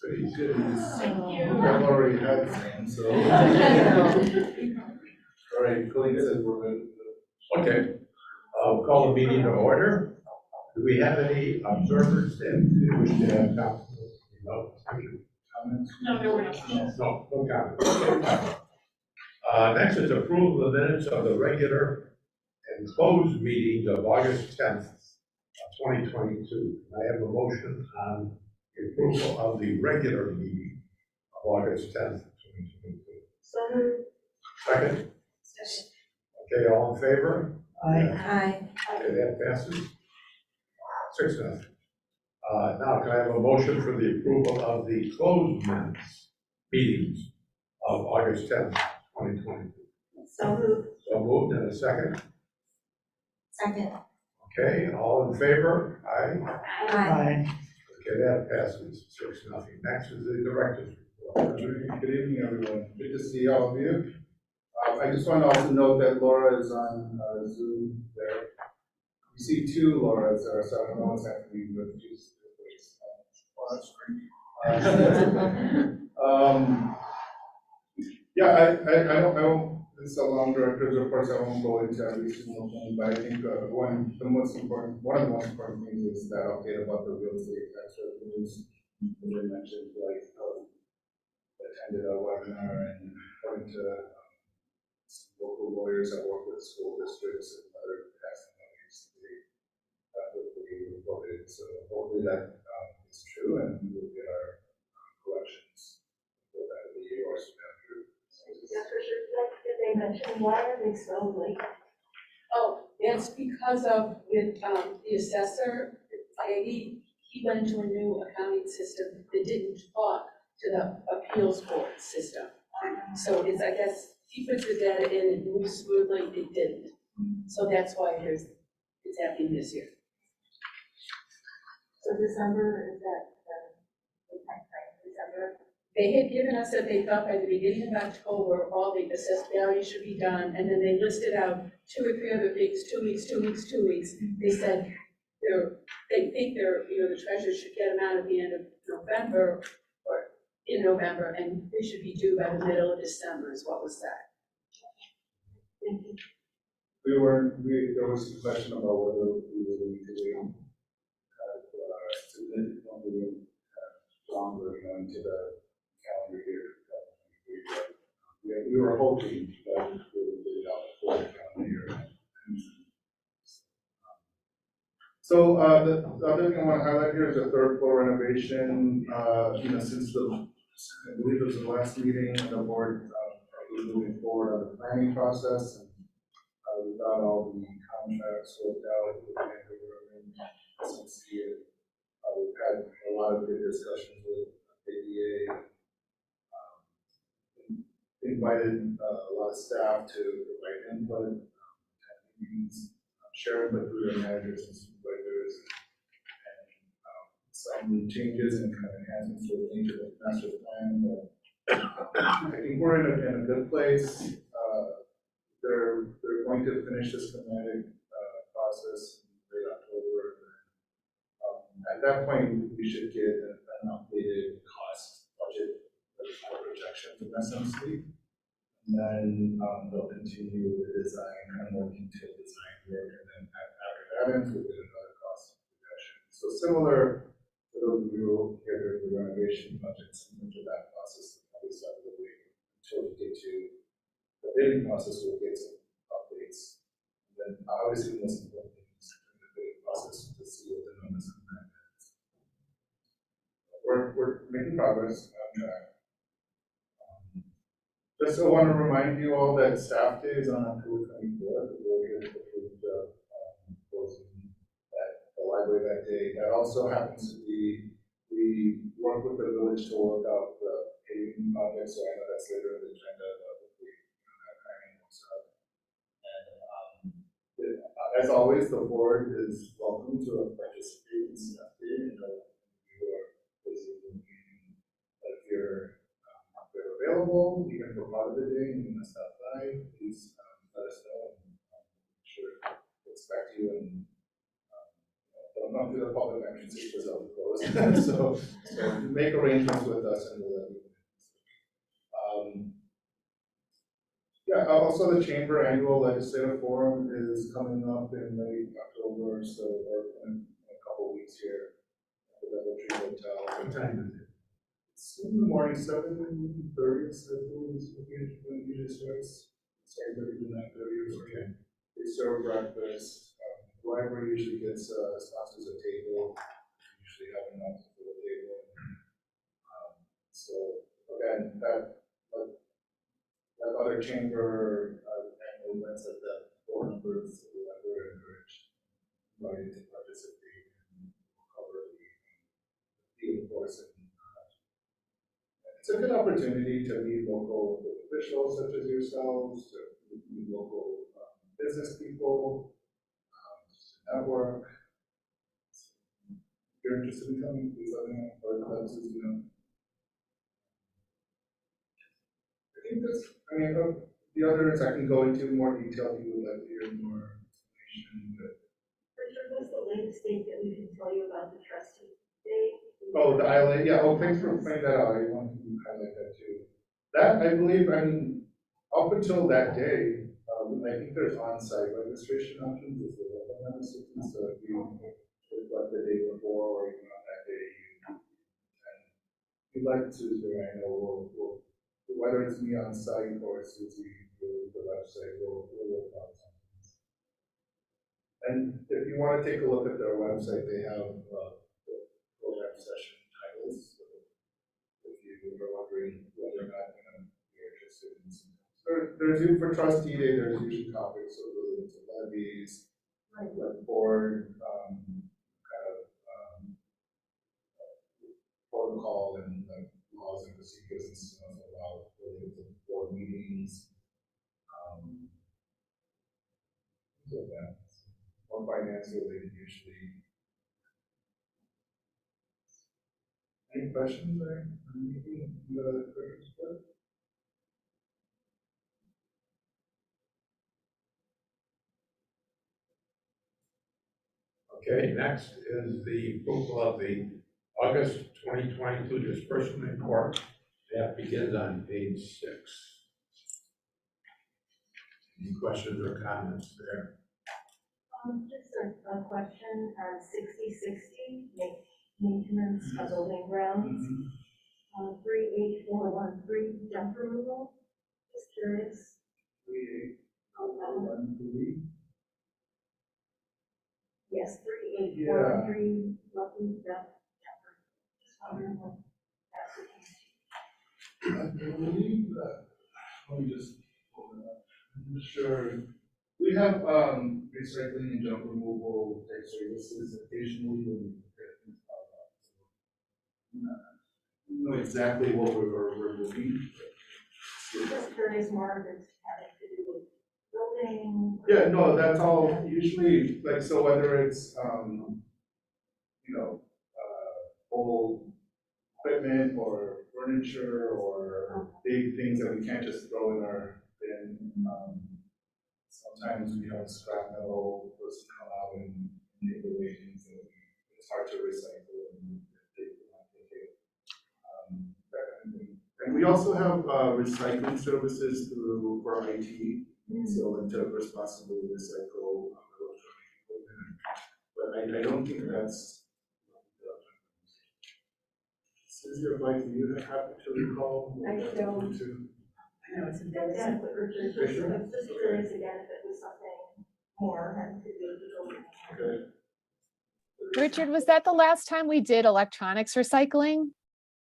Pretty good. Thank you. I've already had some, so. All right, Colleen said we're good. Okay, I'll call the meeting to order. Do we have any observers that wish to have comments? No. Comments? No, there were no. No comments. Next is approval of the minutes of the regular and closed meetings of August 10th, 2022. I have a motion on the approval of the regular meeting of August 10th, 2022. So Second? Okay, all in favor? Aye. Okay, that passes. 6-0. Now, can I have a motion for the approval of the closed minutes meetings of August 10th, 2022? So moved. So moved, and a second. Second. Okay, all in favor? Aye. Aye. Okay, that passes 6-0. Next is the director's report. Good evening, everyone. Good to see all of you. I just want to also note that Laura is on Zoom there. You see two Lauras there, so I don't know what's happening with these yeah, I don't, it's a long director's report, so I won't go into every single thing, but I think one of the most important things is that update about the real estate tax revenues. As I mentioned, like, attended a webinar and according to local lawyers that work with school districts and other tax authorities, they reported. So hopefully that is true, and we will get our collections for that of the year or so after. Yeah, for sure. Did they mention why are they so late? Oh, it's because of with the assessor, he went to a new accounting system that didn't talk to the appeals board system. So it's, I guess, he puts the data in and moves smoothly, it didn't. So that's why it's happening this year. So December, is that the time frame, December? They had given us that they thought by the beginning of October, all the assessed value should be done, and then they listed out 2 or 3 other things, 2 weeks, 2 weeks, 2 weeks. They said they think the treasurer should get them out at the end of November, or in November, and they should be due by the middle of December is what was said. There was a question about whether we were going to wait significantly longer into the calendar year. We were hoping that we would get it out before the calendar year. So the other thing I want to highlight here is the third floor renovation. Since I believe it was the last meeting, the board was moving forward on the planning process, and we got all the contracts worked out with the associate. We've had a lot of good discussions with ADA. Invited a lot of staff to provide input, share input through their managers and supervisors, and some changes and kind of enhancements to the master plan. But I think we're in a good place. They're going to finish the schematic process in late October. At that point, we should get an updated cost budget projection from SMC. And then they'll continue the design, kind of more detailed design work, and then after that ends, we'll get another cost projection. So similar to those of you who get the renovation budget, similar to that process, we start to wait until we get to the bidding process, we'll get some updates. And then obviously the most important thing is the bidding process to see what the numbers are. We're making progress on track. Just so I want to remind you all that staff day is on October 24th. We'll get approved closing at the library that day. That also happens to be, we work with the village to work out the paving project, so I know that's later in the agenda, but hopefully that timing works out. And as always, the board is welcome to participate in staff day. You are busy meeting, but if you're available, even for part of the day, and you want to stop by, please let us know. I'm sure we'll expect you, and don't come to the public entrance because they'll be closed. So make arrangements with us and we'll let you know. Yeah, also the Chamber Annual Legislative Forum is coming up in late October, so we're in a couple weeks here at the Double Tree Hotel. What time is it? It's in the morning, 7:30, so it's when it usually starts. 7:30 to 9:30 or something. Okay. They serve breakfast. The library usually gets sponsors a table. Usually have enough for the table. So again, that other chamber annual events at that board members, the library encourage everybody to participate and cover the course. And it's a good opportunity to meet local officials such as yourselves, to meet local business people, network. If you're interested in coming, please let me know, or clubs, you know. I think that's, the others I can go into more detail if you would like to hear more information. But Richard, what's the latest date that we can tell you about the trustee day? oh, the island, yeah, oh, thanks for pointing that out, I want to highlight that too. That, I believe, up until that day, I think there's on-site registration options as well, if I'm not mistaken, so if you, like the day before or even on that day, and if you'd like Susie, I know we'll, whether it's me on site or Susie through the website, we'll work out something. And if you want to take a look at their website, they have the program session titles. So if you were wondering whether or not you're interested in some, there's for trustee day, there's usually topics related to levies, like board protocol and like laws and procedures and stuff about related to board meetings. Things like that. Or finance related usually. Any questions or anything the questions for? Okay, next is the approval of the August 2022 disbursement report. That begins on page 6. Any questions or comments there? Just a question on 6060, maintenance of building grounds, 38413, dump removal. Just curious. 38413. Yes, 38413, lucky dump. Just wondering what that's. I believe that, let me just pull it up. I'm not sure. We have recycling and junk removal type services occasionally when we get things out. I don't know exactly what we're removing. Just curious more if it's having to do with building. Yeah, no, that's all usually, like, so whether it's, old equipment or furniture or big things that we can't just throw in our bin. Sometimes we have scrap metal person come out and take away things that it's hard to recycle and take it. That kind of thing. And we also have recycling services for IT. So to responsibly recycle electronic equipment. But I don't think that's. Susie or Mike, do you happen to recall? I don't. To- I know it's That's embarrassing. what Richard just, Sure. I'm just curious again if it was something more having to do with the building. Okay. Richard, was that the last time we did electronics recycling?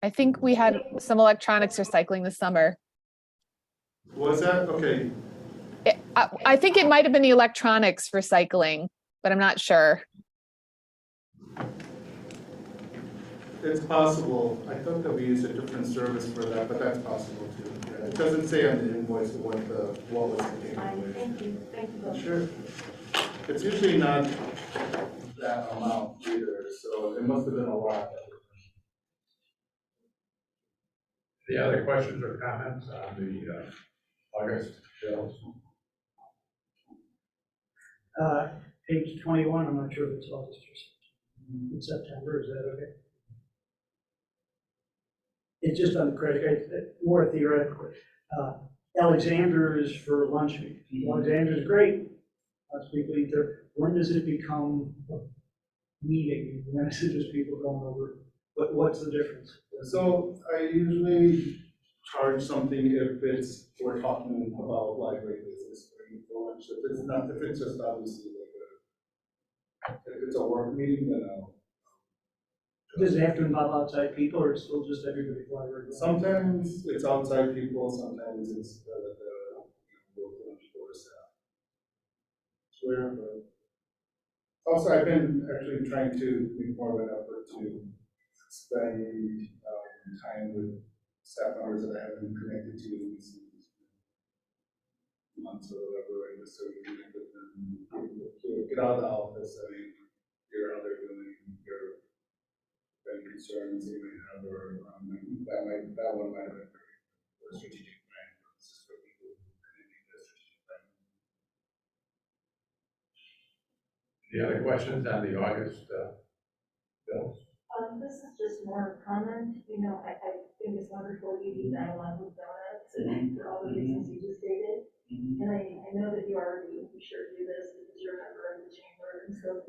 I think we had some electronics recycling this summer. Was that, okay, I think it might have been the electronics recycling, but I'm not sure. it's possible. I thought that we used a different service for that, but that's possible too. Yeah, it doesn't say on the invoice what was the Fine, payment. thank you both. Sure. It's usually not that amount either, so it must have been a lot. Any other questions or comments on the August bills? Page 21, I'm not sure if it's August or in September, is that okay? it's just on the credit card, it's more theoretical. Alexander's for lunch meat. Alexander's great. Lots of people eat there. When does it become a meeting? When is it just people going over? What's the difference? So I usually charge something if we're talking about library business for lunch. If it's not, if it's just obviously like if it's a work meeting, then I'll. Does it have to involve outside people, or it's still just everybody library? Sometimes it's outside people, sometimes it's the local lunch for staff. Swear, but also I've been actually trying to make more of an effort to spend time with staff members that I haven't been connected to in these months or whatever, and just so we can connect with them, get out of the office. I mean, you're out there doing your concerns you may have, or that one might have been for a strategic plan purposes for people connecting to strategic plan. Any other questions on the August bills? This is just more comment, I think it's wonderful you do 9/11 with donuts and for all the reasons you just stated. And I know that you already, for sure do this because you're a member of the chamber and so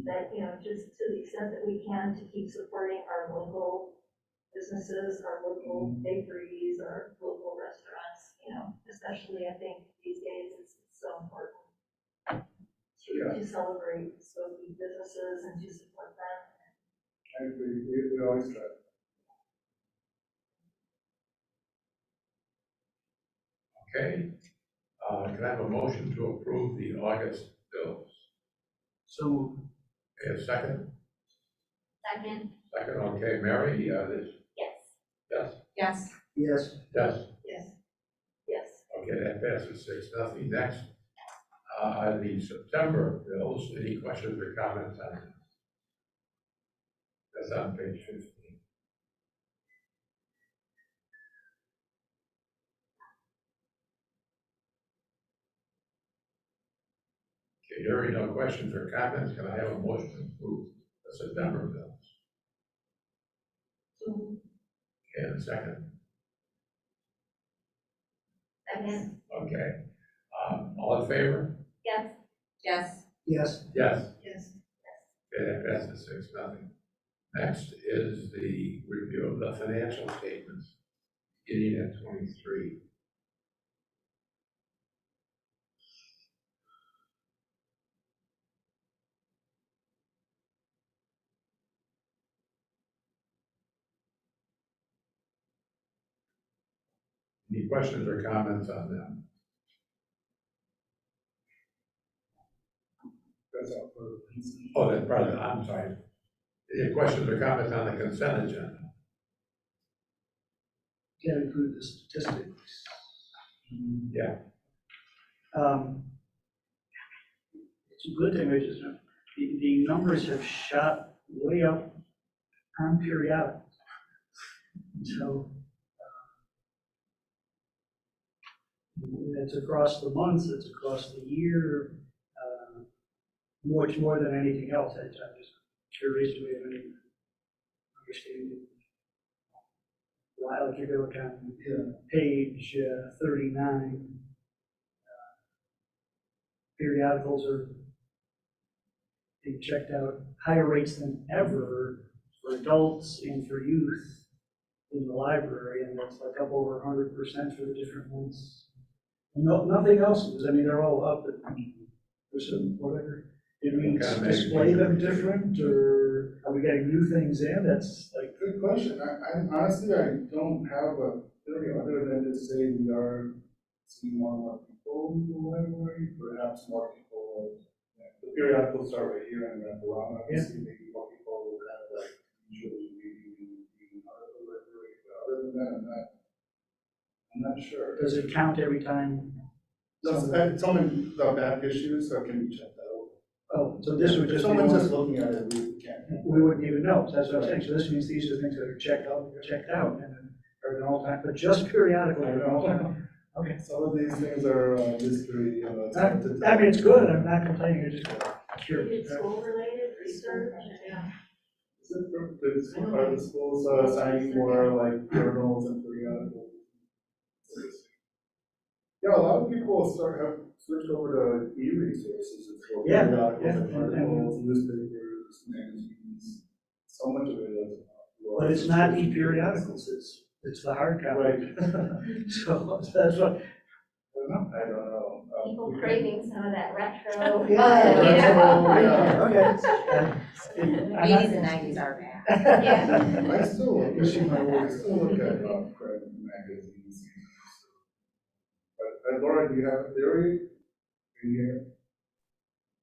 that, just to the extent that we can to keep supporting our local businesses, our local bakeries, our local restaurants, especially I think these days it's so important to celebrate Skokie businesses and to support them. I agree, we always try. Okay, can I have a motion to approve the August bills? So, Okay, a second? Second. Second, okay, Mary, this, Yes. yes, Yes. yes, yes, Yes. Yes. okay, that passes 6-0. Next, the September bills, any questions or comments on it? That's on page 15. Okay, hearing no questions or comments, can I have a motion to approve the September bills? So, Okay, and a second, Second. okay. All in favor? Yes. Yes. yes, Yes. yes. Okay, that passes 6-0. Next is the review of the financial statements, beginning at 23. Any questions or comments on them? That's all for the Oh, that's part of it, I'm sorry. Any questions or comments on the consent agenda? can include the statistics. Yeah. It's a good thing, which is, the numbers have shot way up on periodic. So, it's across the months, it's across the year, much more than anything else. I'm just curious, do we have any understanding? While you go down page 39, periodicals are being checked out higher rates than ever for adults and for youth in the library, and that's like up over 100% for the different ones. No, nothing else is, I mean, they're all up at, there's some, whatever. Did we display them different, or are we getting new things in? That's like, good question. I honestly, I don't have a theory other than to say we are seeing more and more people in the library, perhaps more people. The periodicals start right here and wrap around. Obviously, maybe more people will have like usually reading out of the library. But other than that, I'm not sure. does it count every time? Some in the back issues, so can you check that out? Oh, so this would If just be someone's one, just looking at it, we can't. we wouldn't even know. That's what I'm saying. So this means these are things that are checked out, and are an all time, but just periodically, are an all time. Okay. Some of these things are mystery, it's hard to tell. I mean, it's good. I'm not complaining. I'm just It's curious. school related research, yeah. Is it, are the schools signing more like journals and periodicals? Yeah, a lot of people have switched over to e-resources and for Yeah, periodicals yeah, and articles, newspapers, magazines. So much of it is. But it's not e-periodicals, it's the hard copy. Right. So that's what, I don't know. People craving some of that retro. yeah, you know? okay. Eighties and nineties are bad. Yeah. I still look, wishing my way, I still look at print magazines. But Laura, do you have a theory?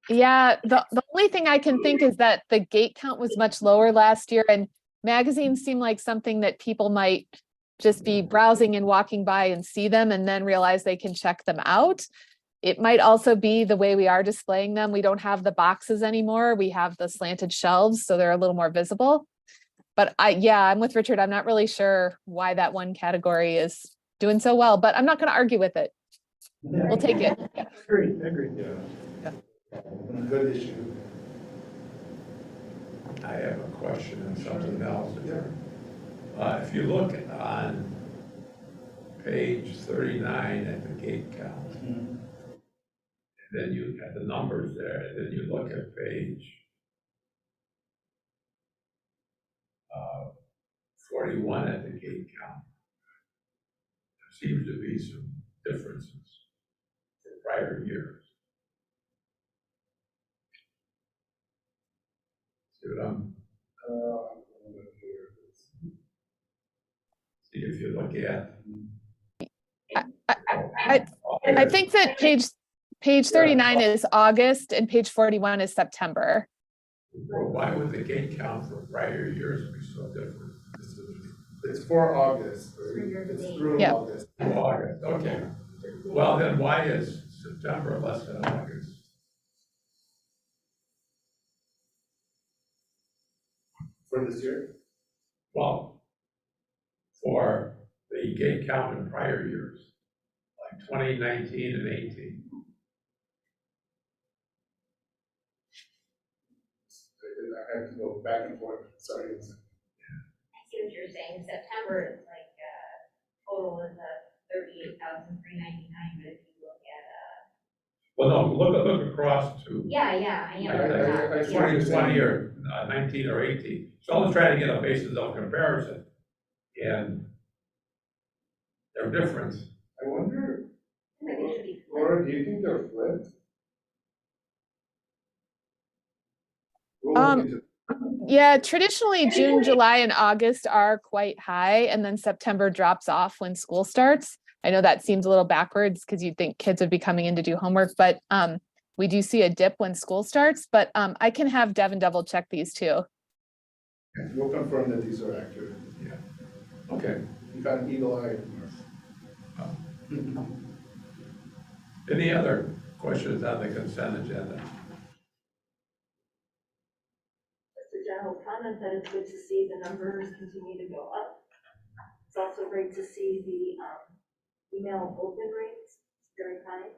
Yeah, the only thing I can think is that the gate count was much lower last year, and magazines seem like something that people might just be browsing and walking by and see them and then realize they can check them out. It might also be the way we are displaying them. We don't have the boxes anymore. We have the slanted shelves, so they're a little more visible. But I'm with Richard. I'm not really sure why that one category is doing so well, but I'm not going to argue with it. We'll take it. Agreed. Yeah. Good issue. I have a question and something else. If you look on page 39 at the gate count, and then you have the numbers there, and then you look at page 41 at the gate count, there seems to be some differences from prior years. See what I'm, see if you look at. I think that page 39 is August and page 41 is September. Well, why would the gate count for prior years be so different? It's for August, it's through Yeah. August. August, okay. Well, then why is September less than August? For this year? Well, for the gate count in prior years, like 2019 and 18. I have to go back and forth, sorry. I see what you're saying. September is like, total is 38,399, but if you look at, Well, no, look across to yeah, I am. I 2020 or 19 or 18. So I was trying to get a basis of comparison, and they're different. I wonder, I think it should be flipped. Laura, do you think they're flipped? We'll look into- Yeah, traditionally June, July, and August are quite high, and then September drops off when school starts. I know that seems a little backwards because you'd think kids would be coming in to do homework, but we do see a dip when school starts. But I can have Devin double check these too. We'll confirm that these are accurate. Yeah. Okay. You got an eagle eye. Any other questions on the consent agenda? Just a general comment that it's good to see the numbers continue to go up. It's also great to see the email open rates, it's very high.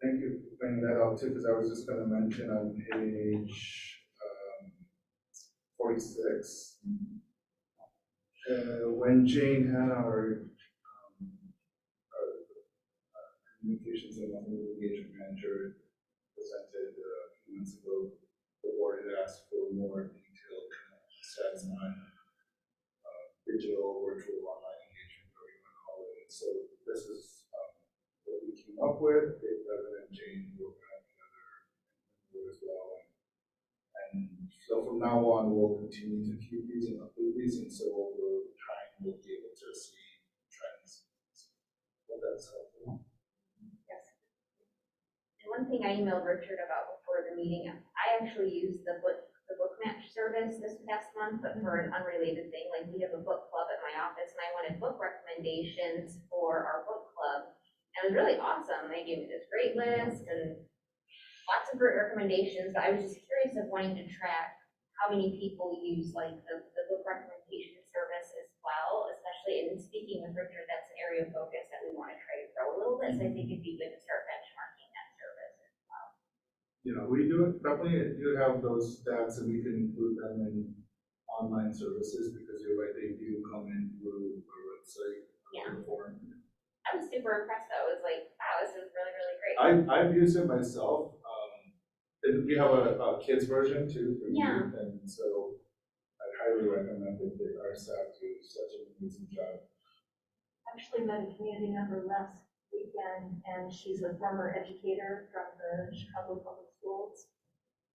Thank you for pointing that out too, because I was just gonna mention on page 46, when Jane Hanauer, communications and engagement manager, presented a few months ago, the board had asked for more detailed stats on digital, virtual, online engagement, or you want to call it. So this is what we came up with. Devin and Jane worked on together as well. And so from now on, we'll continue to keep these and update these, and so over time, we'll be able to see trends. Well, that's helpful. Yes. And one thing I emailed Richard about before the meeting, I actually used the book match service this past month, but for an unrelated thing. Like, we have a book club at my office, and I wanted book recommendations for our book club. And it was really awesome. They gave me this great list and lots of great recommendations. But I was just curious of wanting to track how many people use like the book recommendation service as well, especially in speaking with Richard, that's an area of focus that we want to try to grow a little bit. So I think it'd be good to start benchmarking that service as well. You know, we definitely have those stats, and we can include them in online services, because you're right, they do come in through our website. Yeah. Form. I was super impressed though. It was like, wow, this is really, really great. I've used it myself. And we have a kids version too. For Yeah. youth, and so I highly recommend it. Our staff do such an amazing job. Actually met a community member last weekend, and she's a former educator from the Chicago Public Schools.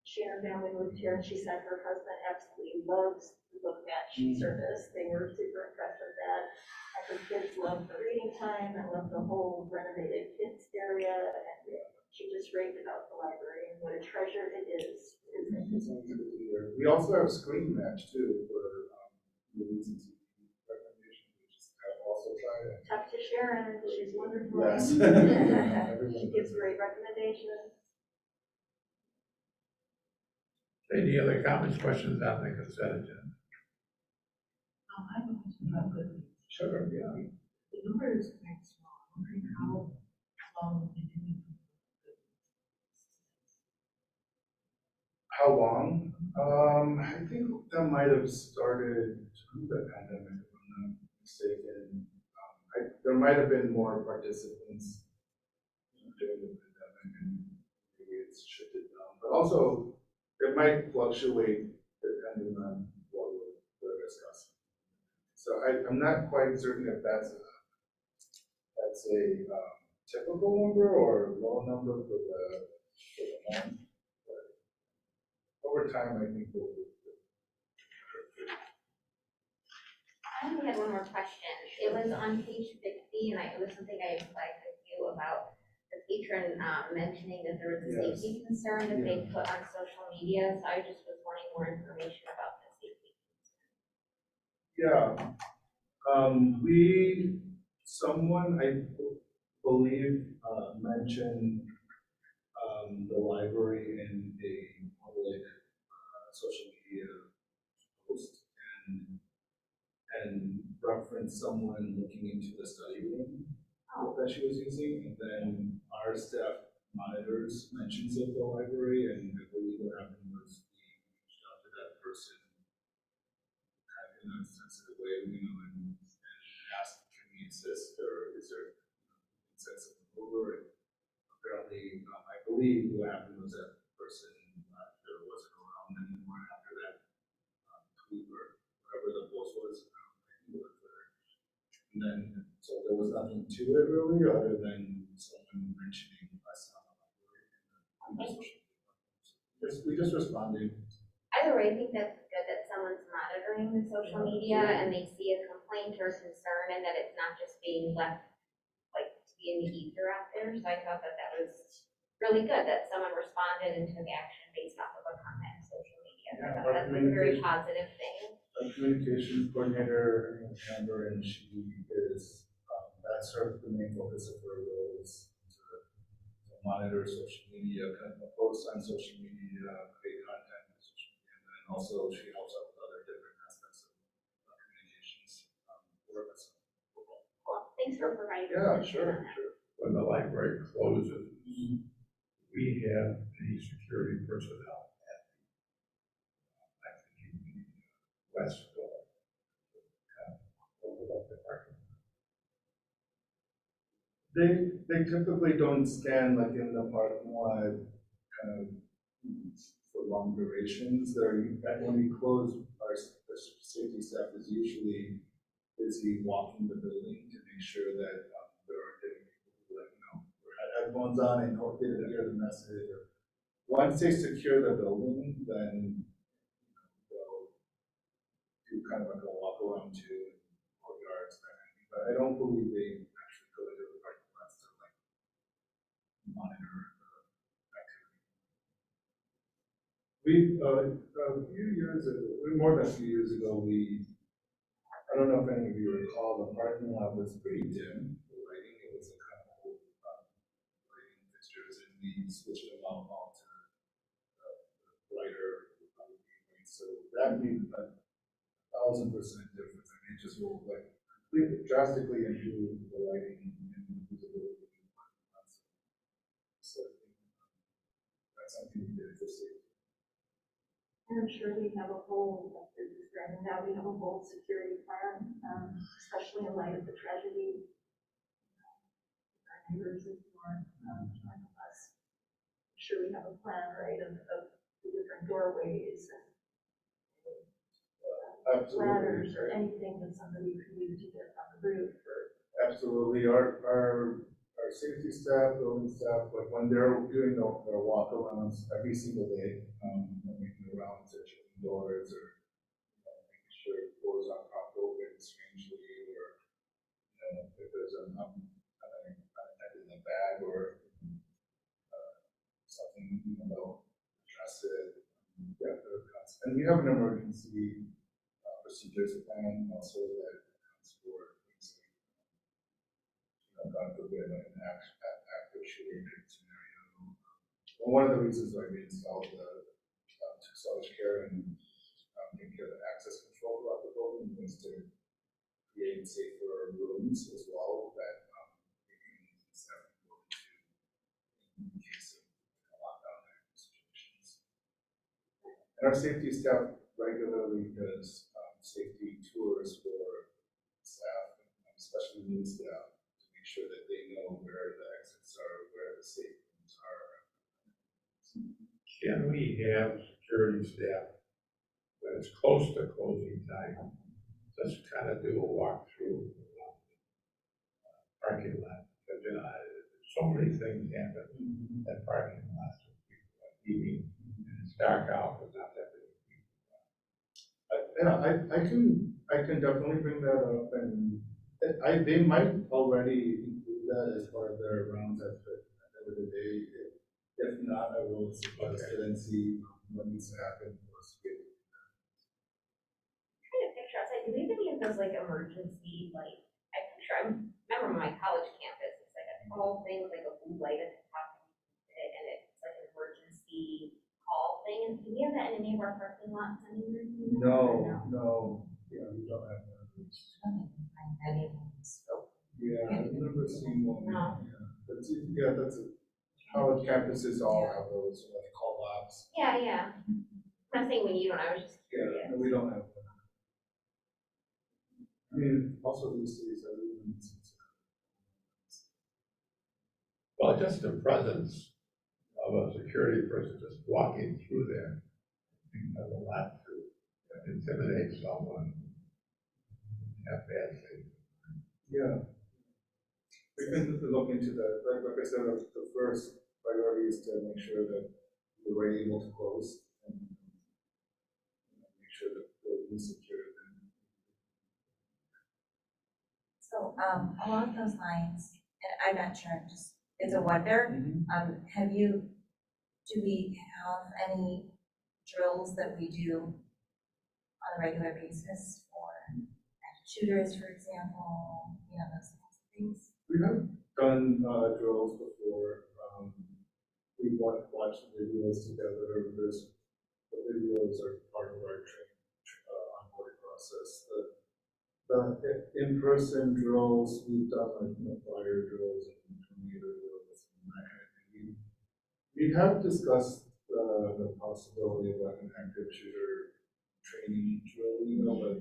She and her family moved here, and she said her husband absolutely loves the book match service. They were super impressed with that. And her kids love the reading time and love the whole renovated kids area. And she just raved about the library and what a treasure it is. We also have Screen Match too for movies and TV recommendations. We just have also tried it. Talk to Sharon, she's wonderful. Yes. She gives great recommendations. Any other comments, questions on the consent agenda? I have a question about good. Sure, yeah. The number is quite small. I'm wondering how long we've been doing good. How long? I think that might have started through the pandemic, if I'm not mistaken. There might have been more participants during the pandemic, and maybe it's shifted down. But also, it might fluctuate depending on what we're discussing. So I'm not quite certain if that's a typical number or low number for the month. But over time, I think we'll. I only had one more question. It was on page 50, and it was something I flagged with you about the patron mentioning that there was a Yes. safety concern that they put on social media. So I just was wanting more information about the safety. Yeah. Someone, I believe, mentioned the library in a public social media post, and referenced someone looking into the study room that she was using, and then our staff monitors mentions of the library, and I believe what happened was we reached out to that person kind of in a sensitive way, and asked, can we assist, or is there sense of over? And apparently, I believe what happened was that person there wasn't around anymore after that tweet or whatever the post was. And then, so there was nothing to it really, other than someone mentioning us on the library. We just responded. Either way, I think that's good that someone's monitoring the social media and they see a complaint or concern, and that it's not just being left like to be in the ether out there. So I thought that was really good that someone responded and took action based off of a comment on social media. So I thought that was a very positive thing. A communications coordinator, member, and she is, that's the main focus of her role is to monitor social media, kind of post on social media, create content on social media, and then also she helps out with other different aspects of communications work. Well, thanks for providing. Yeah, sure. When the library closes, we have any security personnel at the west door. They typically don't scan like in the parking lot, kind of for long durations. When we close, our safety staff is usually busy walking the building to make sure that there aren't any people who had headphones on and didn't hear the message. Once they secure the building, then they'll do kind of like a walk around to courtyards, that kind of thing. But I don't believe they actually go to the parking lots to like monitor activity. A few years ago, more than a few years ago, I don't know if any of you recall, the parking lot was pretty dim, the lighting, it was a kind of old lighting fixtures, and we switched them all to brighter LED. So that made a 1,000% difference. I mean, it just will like completely drastically improve the lighting and the visibility. So I think that's that's something we did this year. And I'm sure we have a whole, like you're describing now, we have a whole security plan, especially in light of the tragedy. Our neighbors is more, join us. I'm sure we have a plan, right, of the different doorways and ladders or anything that somebody could use to get on the roof or. Absolutely, our safety staff, building staff, like when they're doing their walk arounds every single day, making the rounds or checking doors or making sure doors aren't propped open strangely or, if there's an unattended in the bag or something, they'll address it. Yeah, and we have an emergency procedures plan also that accounts for things like, God forbid, an active shooting scenario. Well, one of the reasons why we installed the two-stage care and take care of the access control throughout the building was to create safer rooms as well that we can staff go into in case of lockdown situations. And our safety staff regularly does safety tours for staff, especially new staff, to make sure that they know where the exits are, where the safe rooms are. Can we have security staff when it's close to closing time, just kind of do a walkthrough parking lot? Because, so many things happen at parking lots. Even it's dark out, but not that many people. I can definitely bring that up, and they might already include that as part of their rounds at the end of the day. If not, I will suggest it and see what needs to happen for us to get it. Kind of picture outside, do we have any of those like emergency, like, I remember my college campus, it's like a tall thing with like a blue light at the top and it's like an emergency call thing, and do we have that in any of our parking lots anywhere? No, yeah, we don't have one of those. Yeah, I've never seen one. No. Yeah, that's a, college campuses all have those, like call box. Yeah. I'm not saying we need one, I was just curious. Yeah, no, we don't have one. I mean, also these days, I live in Well, just the presence of a security person just walking through there, I think does a lot to intimidate someone. Have bad things. Yeah. We can look into that, like I said, the first priority is to make sure that we're able to close and make sure that we're secure. So, along those lines, and I'm not sure, just, it's a wonder, do we have any drills that we do on a regular basis for active shooters, for example, those kinds of things? We have done drills before. We watched videos together. The videos are part of our onboarding process. The in-person drills, we've done like fire drills and tornado drills and that kind of thing. We have discussed the possibility of like an active shooter training drill, but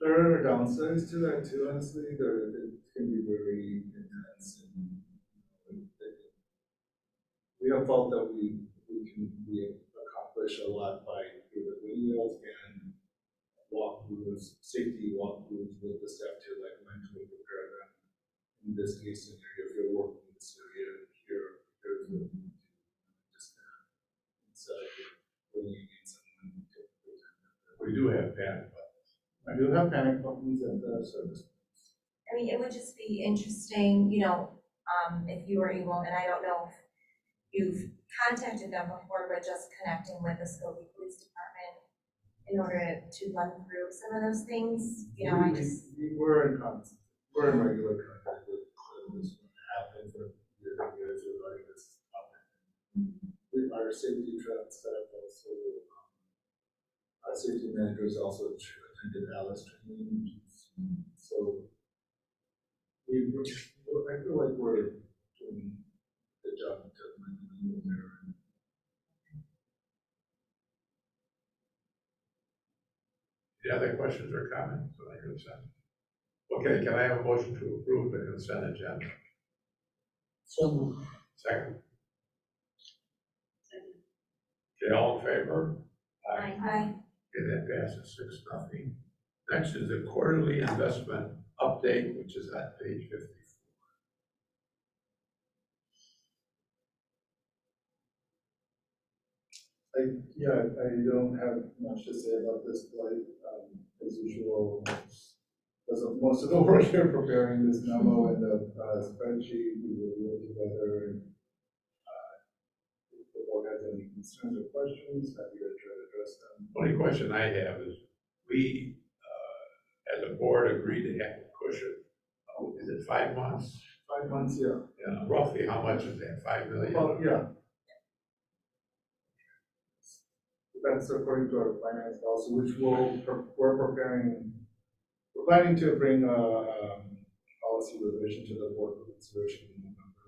there are downsides to that too, honestly. It can be very intense, and we have felt that we accomplish a lot by through the videos and walkthroughs, safety walkthroughs with the staff to like mentally prepare them. In this case scenario, if you're working in this area, here's what you need to just instead of putting in someone to present. We do have panic buttons. I do have panic buttons at the service. I mean, it would just be interesting, if you were able, and I don't know if you've contacted them before, but just connecting with the Skokie Police Department in order to run through some of those things, We're in regular contact with this happen for years and years regarding this topic. Our safety training staff also, our safety managers also attended Alice training, so I feel like we're doing a good job to Any other questions or comments on the consent? Okay, can I have a motion to approve the consent agenda? So, Second. Okay, all in favor? Aye. Hi. Okay, that passes 6-0. Next is the quarterly investment update, which is at page 54. I don't have much to say about this, like, as usual, because of most of the work here preparing this memo and the spreadsheet, we review it together, and if the board has any concerns or questions, happy to try to address them. Only question I have is, we, as a board, agreed to have a cushion. Is it 5 months? 5 months, yeah. Yeah, roughly how much is that, 5 million? Well, yeah. That's according to our finance policy, which we're planning to bring a policy revision to the board for consideration in November.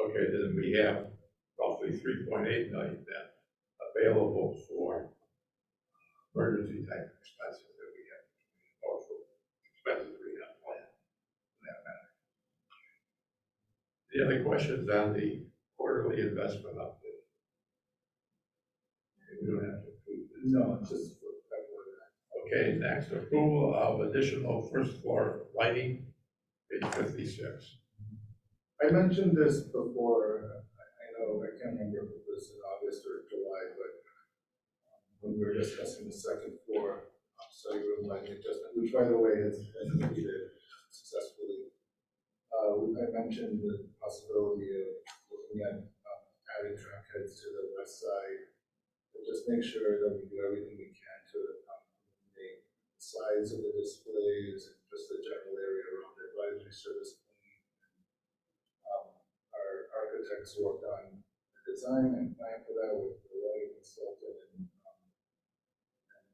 Okay, then we have roughly 3.8 million then available for emergency type expenses that we have, also expenses we have planned. for that matter. Any other questions on the quarterly investment update? We don't have to approve this. No, it's just for February. Okay, next, approval of additional first floor lighting, page 56. I mentioned this before, I know, I can't remember if it was in August or July, but when we were discussing the second floor study room lighting adjustment, which by the way has completed successfully. I mentioned the possibility of looking at adding track heads to the west side, and just make sure that we do everything we can to make the sides of the displays and just the general area around the advisory service clean. Our architects worked on the design and plan for that with the lighting consultant, and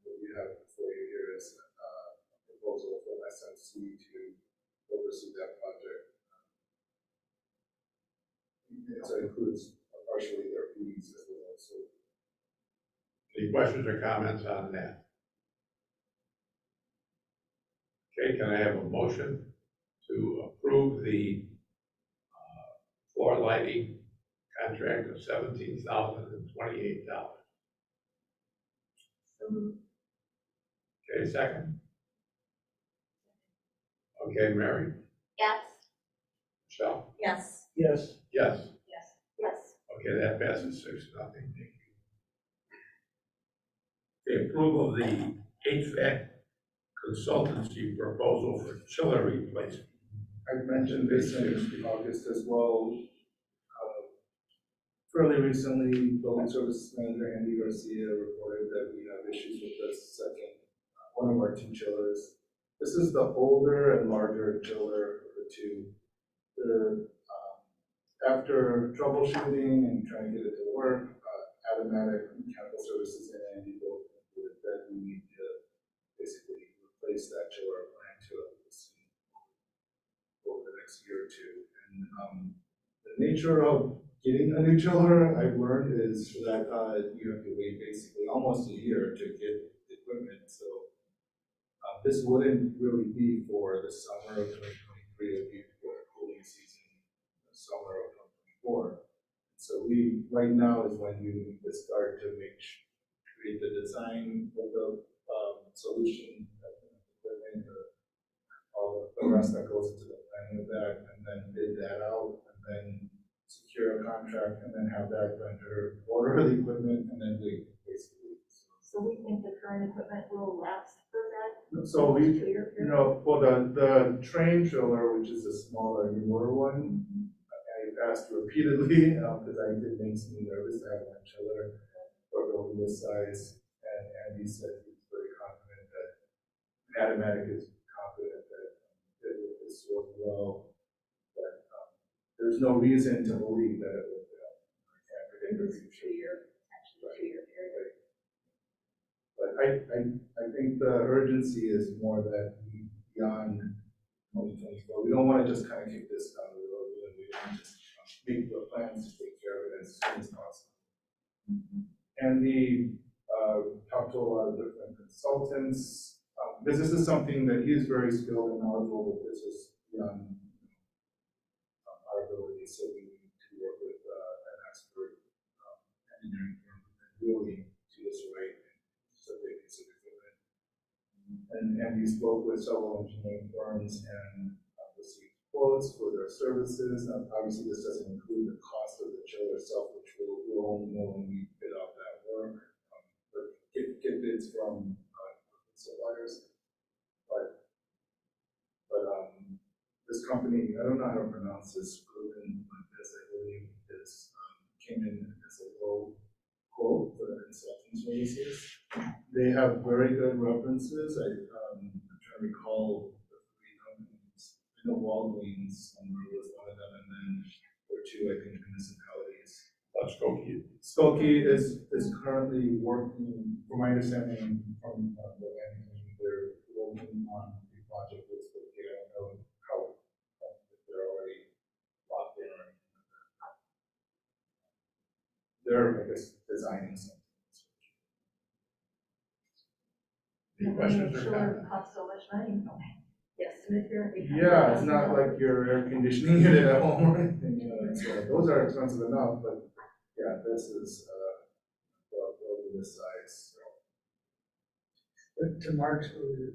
what we have before you here is a proposal from SMC to oversee that project. So it includes partially their fees as well, so. Any questions or comments on that? Okay, can I have a motion to approve the floor lighting contract of $17,028? Okay, second. Okay, Mary? Yes. Michelle? Yes. yes, Yes. Yes. Yes. Okay, that passes 6-0. Thank you. The approval of the HVAC consultancy proposal for chiller replacement. I mentioned this in August as well. Fairly recently, building services manager Andy Garcia reported that we have issues with the second, one of our two chillers. This is the older and larger chiller of the two. After troubleshooting and trying to get it to work, Automatic Mechanical Services and Andy both concluded that we need to basically replace that chiller or plan to over the next year or two. And the nature of getting a new chiller, I've learned, is that you have to wait basically almost a year to get the equipment. So this wouldn't really be for the summer of 2023, it would be for the cooling season, the summer of 2024. So right now is when you need to start to create the design of the solution, equipment, all the rest that goes into the planning of that, and then bid that out, and then secure a contract, and then have that vendor order the equipment, and then we basically. So we think the current equipment will last for that? So we, 2-year period? well, the train chiller, which is the smaller, newer one, I asked repeatedly, because I did make me nervous to have one chiller for a building this size, and Andy said he's very confident that Automatic is confident that it will work well, but there's no reason to believe that it will fail. I can't predict the future. Actually, 2-year period. But I think the urgency is more that beyond 2024, we don't want to just kind of kick this down the road, and we want to just make the plans to take care of it as soon as possible. And we talked to a lot of different consultants. This is something that he is very skilled and knowledgeable with. This is beyond our ability, so we need to work with an expert engineering firm who can really do this right so they can sort of do it. And we spoke with several engineering firms and received quotes for their services. Now, obviously, this doesn't include the cost of the chiller itself, which we'll only know when we bid out that work. But get bids from suppliers. But this company, I don't know how to pronounce this, Proven like this, I believe, is came in as a low quote for the consulting services. They have very good references. I'm trying to recall the three companies. I know Walgreens was one of them, and then there were two, I think, municipalities. Skokie is currently working, from my understanding from the land, they're working on a project with Skokie. I don't know how if they're already locked in or anything like that. They're, I guess, designing something. Any questions or Sure, comments? it costs so much money. Yes, and if you're. Yeah, it's not like your air conditioning unit at home or anything, you know, it's, those are expensive enough, but yeah, this is, over this size, so. But to Mark's earlier,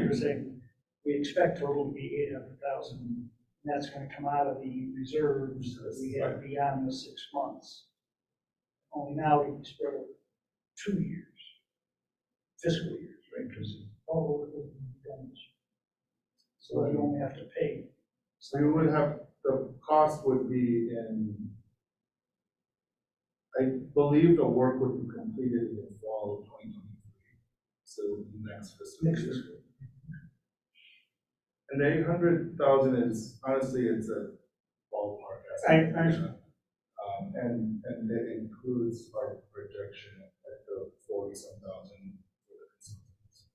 you were saying, we expect total to be 800,000, and that's gonna come out of the reserves that we have beyond the 6 months. Only now we can spread it 2 years, fiscal years, right, because all the work has been done this year. So you don't have to pay. So you would have, the cost would be in, I believe the work would be completed in the fall of 2023, so next fiscal Next year. fiscal. And the 800,000 is, honestly, it's a ballpark. And it includes our projection at the 40-some thousand for the consultants.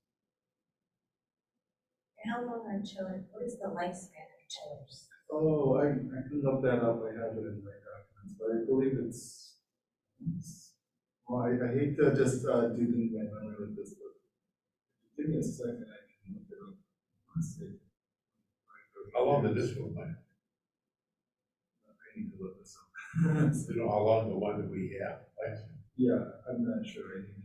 How long are chillers, what is the lifespan of chillers? Oh, I can look that up, I have it in my documents, but I believe well, I hate to just do things by memory with this, but give me a second, I can look it up. Let's see. How long did this one last? I need to look this up. You know, how long the one that we have lasted? Yeah, I'm not sure, I need to.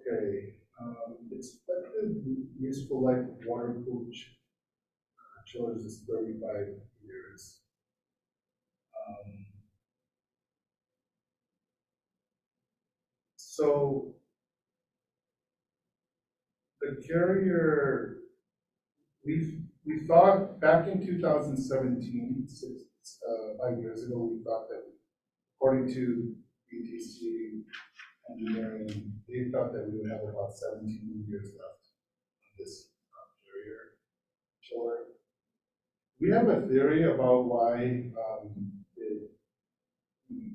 Okay, expected useful life of water-cooled chillers is 35 years. So the carrier, we thought back in 2017, 5 years ago, we thought that according to BTC engineering, they thought that we would have about 17 years left on this carrier chiller. We have a theory about why it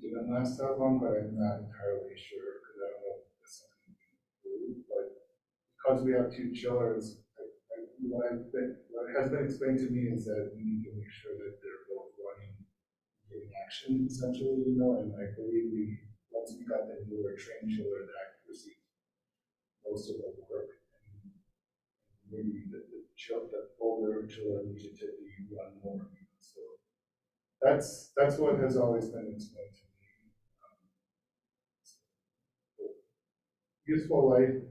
didn't last that long, but I'm not entirely sure because I don't know if there's something we can prove. But because we have two chillers, what has been explained to me is that we need to make sure that they're both running in action, essentially, you know. And I believe once we got the newer train chiller, that received most of the work, and maybe the older chiller needed to be run more. So that's what has always been explained to me. Useful life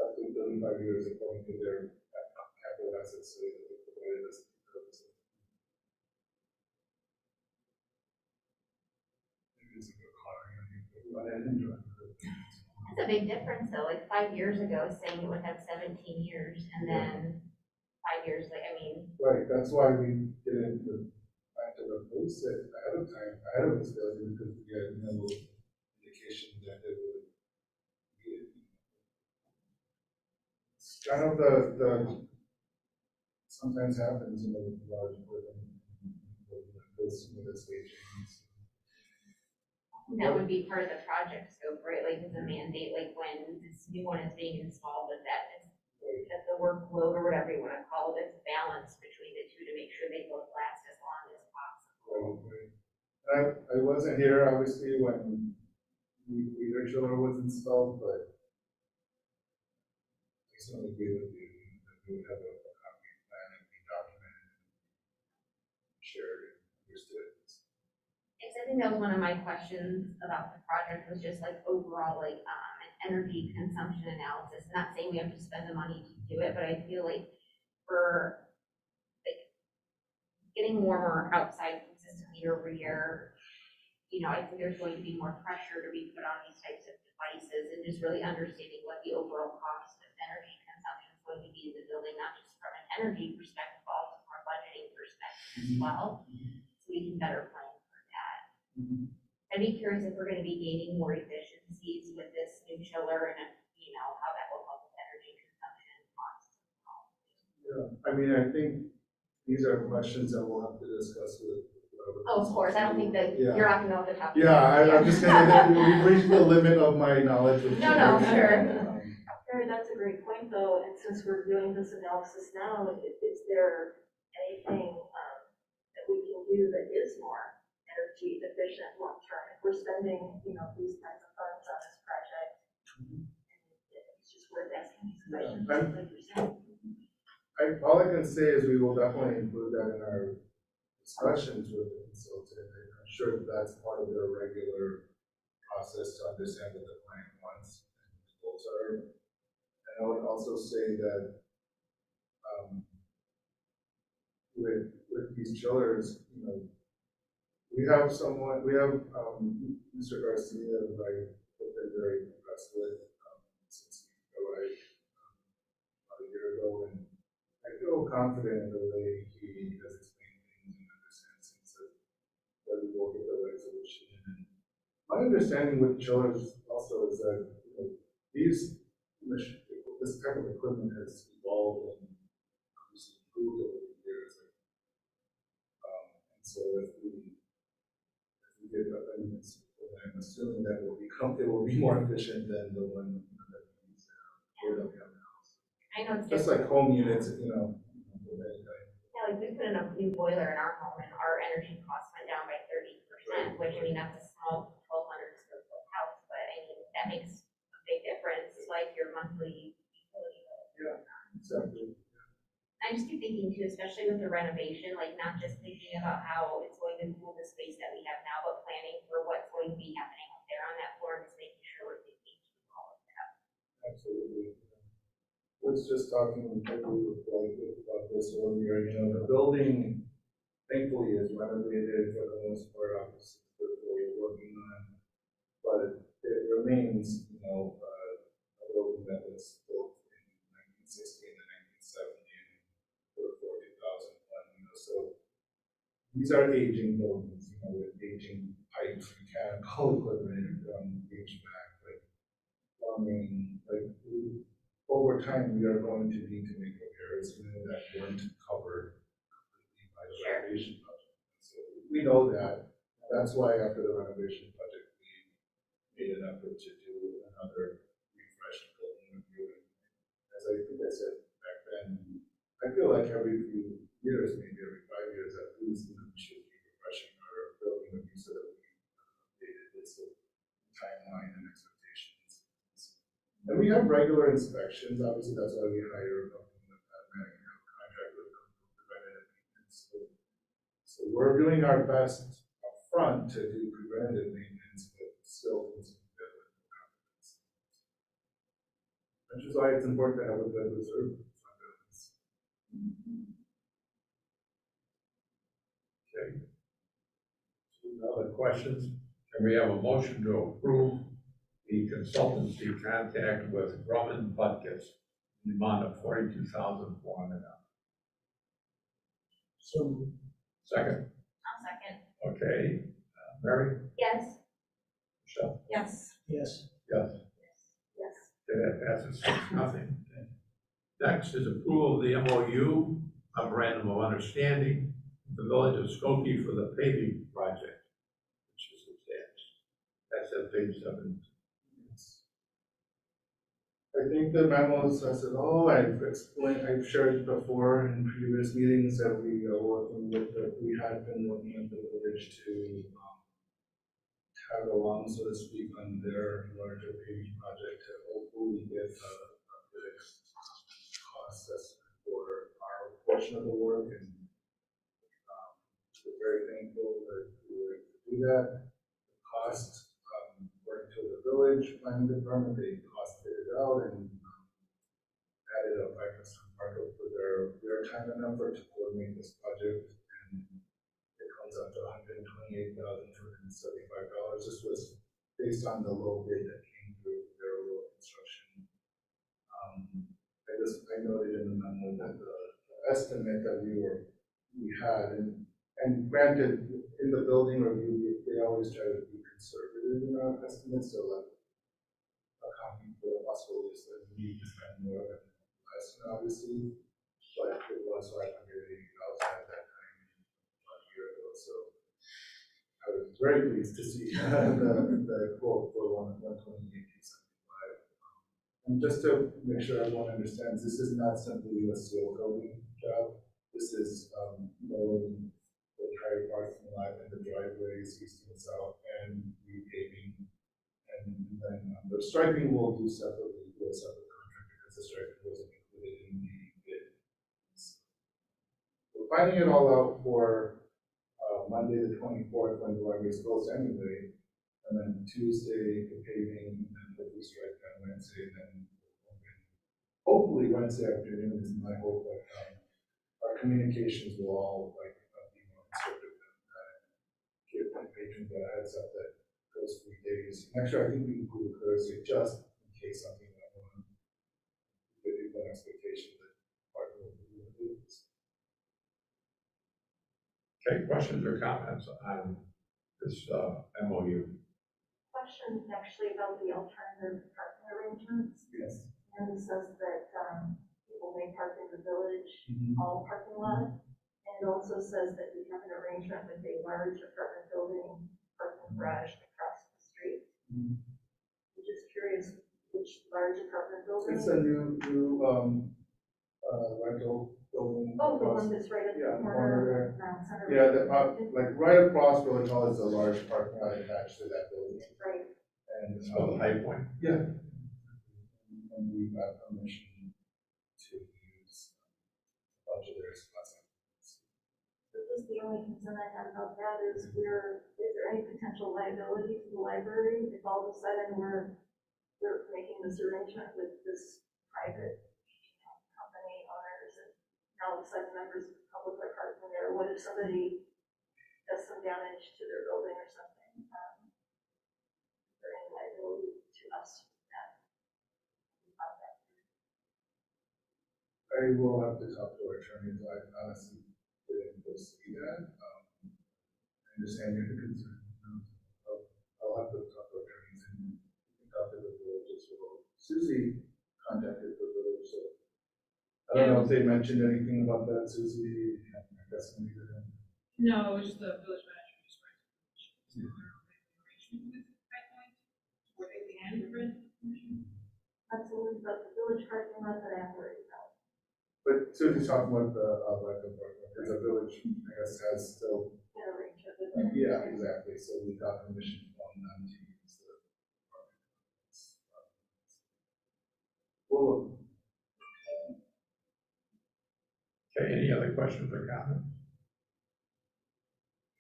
up to 35 years according to their capital assets, so they provided us the purpose. Maybe it's a good car, you know, you can run it and drive it. That's a big difference though, like 5 years ago saying it would have 17 years and then 5 years, like, I mean, Right, that's why we didn't try to replace it ahead of time, ahead of this building, because we had no indication that it would be. It's kind of the sometimes happens in the large building, with this aging. that would be part of the project scope, right? Like, it's a mandate, like when this new one is being installed, that the workload or whatever you wanna call it, is balanced between the two to make sure they both last as long as possible. Right. I wasn't here, obviously, when the chiller was installed, but I certainly agree with you, that we would have a concrete plan and be documented, shared, and understood. Yes, I think that was one of my questions about the project, was just like overall, like, an energy consumption analysis. Not saying we have to spend the money to do it, but I feel like for, like, getting warmer outside consistently year over year, you know, I think there's going to be more pressure to be put on these types of devices, and just really understanding what the overall cost of energy consumption is going to be in the building, not just from an energy perspective, but also from a budgeting perspective as well, so we can better plan for that. I'd be curious if we're gonna be gaining more efficiencies with this new chiller and, you know, how that will help with energy consumption and costs. Yeah, I mean, I think these are questions that we'll have to discuss with. Oh, of course, I don't think that, Yeah. you're not gonna know what the topic. Yeah, I'm just saying that we've reached the limit of my knowledge of. No, sure. Mary, that's a great point though, and since we're doing this analysis now, is there anything, that we can do that is more energy efficient long term? If we're spending, you know, these kinds of funds on this project, it's just worth asking these questions, like you're saying. All I can say is we will definitely include that in our discussions with the consultant. I'm sure that's part of their regular process to understand what the client wants and what the goals are. And I would also say that with these chillers, you know, we have Mr. Garcia, who I've been very impressed with since he arrived about a year ago, and I feel confident in the way he has explained things and understands things that we will get the resolution. And my understanding with chillers also is that, you know, this type of equipment has evolved and obviously improved over the years. And so if we get that, I'm assuming that it will be more efficient than the one that we use now. I know it's Just different. like home units, you know. Yeah, like we put in a new boiler in our home and our energy costs went down by 30%, which, I mean, that's a small 1,200 square foot house, but I mean, that makes a big difference, like your monthly utility bill. Yeah, exactly. I just keep thinking too, especially with the renovation, like not just thinking about how it's going to cool the space that we have now, but planning for what's going to be happening up there on that floor, and just making sure we're thinking through all of that. Absolutely. Was just talking about this earlier, you know, the building thankfully is renovated for the most part, obviously, what we're working on, but it remains, you know, a building that was built in 1960 and 1970 for 40,001, you know, so these are aging buildings, you know, with aging pipes, mechanical equipment, HVAC, like plumbing, like over time, we are going to need to make repairs, you know, that weren't covered completely by the renovation project. So we know that. That's why after the renovation project, we made an effort to do another refresh building review. As I think I said back then, I feel like every few years, maybe every 5 years at least, you know, we should be refreshing our building review so that we updated this timeline and expectations. And we have regular inspections, obviously that's why we hire a company like that, and have a contract with them for preventative maintenance. So we're doing our best upfront to do preventative maintenance, but still continue to with confidence. Which is why it's important to have a good reserve fund balance. Okay. Other questions? Can we have a motion to approve the the consultancy contract with Drummond Butkus in the amount of $42,400. So, Second, I'll second. okay, Mary, Yes. Michelle? Yes. yes, Yes. Yes. Okay, that passes 6-0. Next is approval of the MOU, memorandum of understanding, with the village of Skokie for the paving project, which is attached. That's at page 7. I think the memo says it all. I've explained, I've shared before in previous meetings that we are working with, we had been working with the village to tag along, so to speak, on their larger paving project to hopefully get a fixed cost estimate for our portion of the work, and we're very thankful that we were able to do that. The cost, according to the village planning department, they costed it out and added a 5% markup for their time and effort to coordinate this project, and it comes up to $128,275. This was based on the low bid that came through their road construction. I noted in the memo that the estimate that we had, and granted, in the building review, they always try to be conservative in our estimates, so like accounting for the possibilities that we need to spend more than less, obviously, but it was $580,000 at that time, a year ago, so I was very pleased to see the quote for $128,275. And just to make sure everyone understands, this is not simply a seal coating job. This is mowing the entire parking lot and the driveways east and south, and repaving. And then the striping will do separately with a separate contract because the striping wasn't included in the bid. We're finding it all out for Monday the 24th when the library is closed anyway, and then Tuesday the paving, and then hopefully strike on Wednesday, and then hopefully Wednesday afternoon is my hope that our communications will all be more conservative and give my patrons a heads up that those 3 days. Actually, I think we include Thursday just in case something went wrong. Give people an expectation that part of what we're doing is. Okay, questions or comments on this MOU? Question actually about the alternative parking arrangements. Yes. And it says that, people may park in the village, all parking lot. And it also says that we have an arrangement with a large apartment building, parking garage across the street. I'm just curious which large apartment building? It's a new rental building. Oh, the across- one that's right at Yeah, the corner corner. Mount Center. Yeah, like right across Village Hall is a large parking lot attached to that building. Right. And, It's called High Point. yeah. And we got permission to use a bunch of their spots. Just the only concern I have about that is is there any potential liability to the library if all of a sudden we're making this arrangement with this private company owners, and all of a sudden members of the public are parking there? What if somebody does some damage to their building or something? Is there any liability to us for that? I will have to talk to our attorneys. I honestly didn't foresee that. I understand your concern. I'll have to talk to our attorneys and talk to the village as well. Susie contacted the village, so I don't know if they mentioned anything about that, Susie. I guess maybe they didn't. No, it was the village manager just right. Arrangement with High Point, or anything and the rent commission. Absolutely, but the village parking lot that I have already found. But Susie's talking about the rental apartment, because the village, I guess, has still. An arrangement with them. Yeah, exactly. So we got permission from them to use the apartment. Well, Okay, any other questions or comments?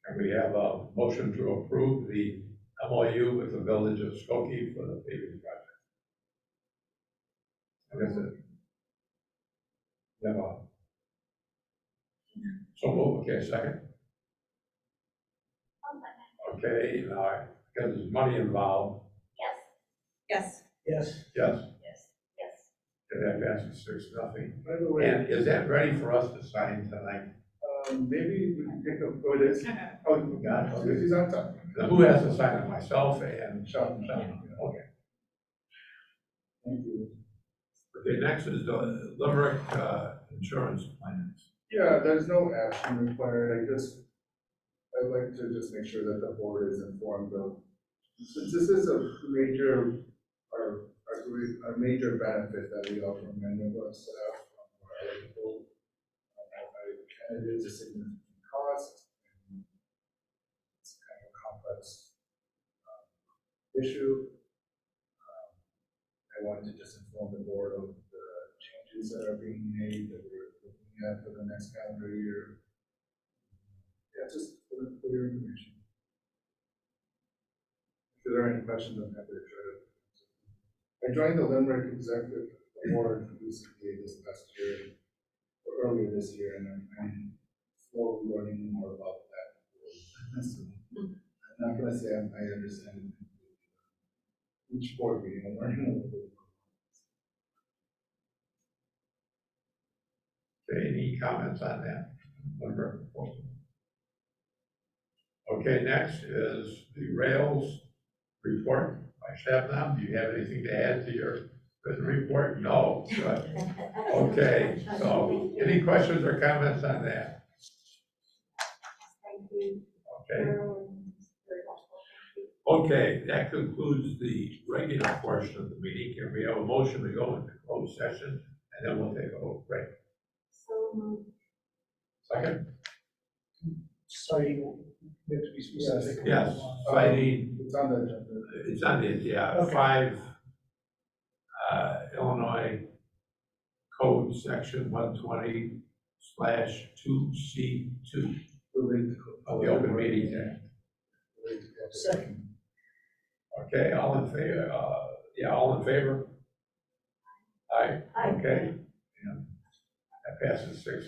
And we have a motion to approve the MOU with the village of Skokie for the paving project. And that's it. Yeah. So move, okay, second. Okay, now, because there's money involved, Yes. Yes. Yes. Yes, Yes. Yes. and that passes 6-0. By the way, And is that ready for us to sign tonight? maybe we can take a, oh, it is? Oh, you got it, okay, he's on top. Now, who has to sign it, myself and Sean. Sean? Okay. Thank you. Okay, next is the Limerick insurance plans. Yeah, there's no action required, I'd like to just make sure that the board is informed of, since this is a major, our major benefit that we offer many of our staff, are eligible. And it is a significant cost, and it's kind of a complex issue. I wanted to just inform the board of the changes that are being made, that we're looking at for the next calendar year. Yeah, just for your information. If there are any questions, I'm happy to try to. I joined the Limerick Executive Board recently this past year, or earlier this year, and I'm slowly learning more about that. So, I'm not gonna say I understand it. Each board meeting, I'm learning a little bit. Okay, any comments on that? Limerick proposal? Okay, next is the rails report by Shabnam. Do you have anything to add to your written report? No, good. Okay, so any questions or comments on that? Thank you. Okay, Everyone is very helpful. Thank you. okay, that concludes the regular portion of the meeting. Can we have a motion to go into closed session? And then we'll take a little break. So moved. Second? Citing, we have to be specific. Yes, citing, It's on the agenda. it's on the, yeah, Okay. 5, Illinois Code Section 120/2C2 Related of the Open Meetings Act. Second. Okay, all in favor, all in favor? Aye, Aye. okay. Yeah. That passes 6.